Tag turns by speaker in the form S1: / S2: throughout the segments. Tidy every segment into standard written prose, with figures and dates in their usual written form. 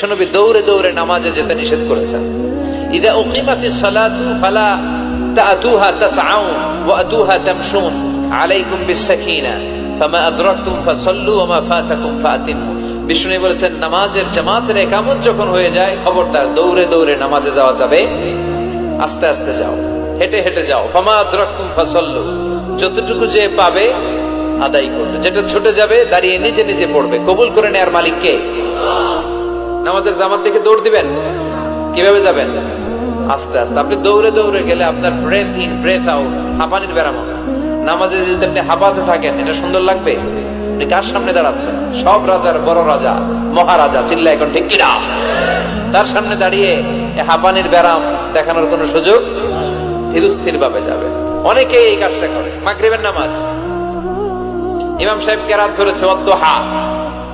S1: নবী দৌড়ে দৌড়ে নামাজে যেতে নিষেধ করেছেন। ইযা উকিমাতিস সালাতু ফালা তা'তুহা তাসআউন ওয়া আতুহা তামশুন আলাইকুম বিস-সাকিনা ফামা আদরাকতুম ফাসাল্লু ওয়া মা ফাতাকুম ফাতিমু। বিষ্ণু বলেছেন, নামাজের জামাতের ইকামত যখন হয়ে যায়, খবরদার দৌড়ে দৌড়ে নামাজে যাওয়া যাবে, আস্তে আস্তে যাও, হেঁটে হেঁটে যাও। ফামা আদরাকতুম ফাসাল্লু, যতটুকু যে পাবে আদায় করবে, যেটা ছুটে যাবে দাঁড়িয়ে নিজে নিজে পড়বে। কবুল করে নেয়ার মালিক কে? নামাজের জামাত দেখে দৌড় দিবেন, কিভাবে যাবেন? আস্তে আস্তে। আপনি দৌড়ে দৌড়ে গেলে আপনার ব্রেথ ইন ব্রেথ আউট, হাঁপানির ব্যারাম হবে। নামাজে যদি আপনি হাঁপাতে থাকেন, এটা সুন্দর লাগবে? আপনি কার সামনে দাঁড়াচ্ছেন? সব রাজার বড় রাজা, মহারাজা, চিল্লা এখন ঠিক কিনা? তার সামনে দাঁড়িয়ে হাঁপানির ব্যারাম দেখানোর কোন সুযোগ? ধীরস্থির ভাবে যাবে। অনেকে এই কাজটা করে। মাগরিবের নামাজ ইমাম সাহেব কেরাত ধরেছে ওয়াদ্দুহা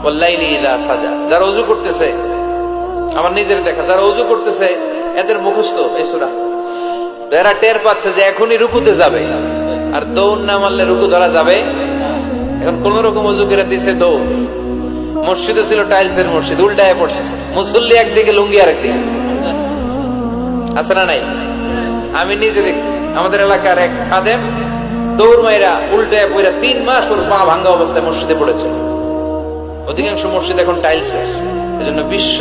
S1: ওয়াল্লাইলি ইযা সাজা। যারা ওযু করতেছে, আমার নিজের দেখা, যারা ওযু করতেছে এদের মুখস্থ এই সূরা, এরা টের পাচ্ছে যে এখনই রুকুতে যাবে, আর দৌড় না মারলে রুকু ধরা যাবে। এখন কোন রকম ওযু করে দিছে দৌড়। মসজিদে ছিল টাইলসের মসজিদ, উল্টায় পড়ছে, মুসল্লি একদিকে, লুঙ্গি আরেকদিকে। আছে না নাই? আমি নিজে দেখছি, আমাদের এলাকার এক খাদেম দৌড় মাইরা উল্টায় পড়া 3 মাস ওর পা ভাঙ্গা অবস্থায় মসজিদে পড়েছিল। অধিকাংশ মসজিদ এখন টাইলসের। এজন্য বিশ্ব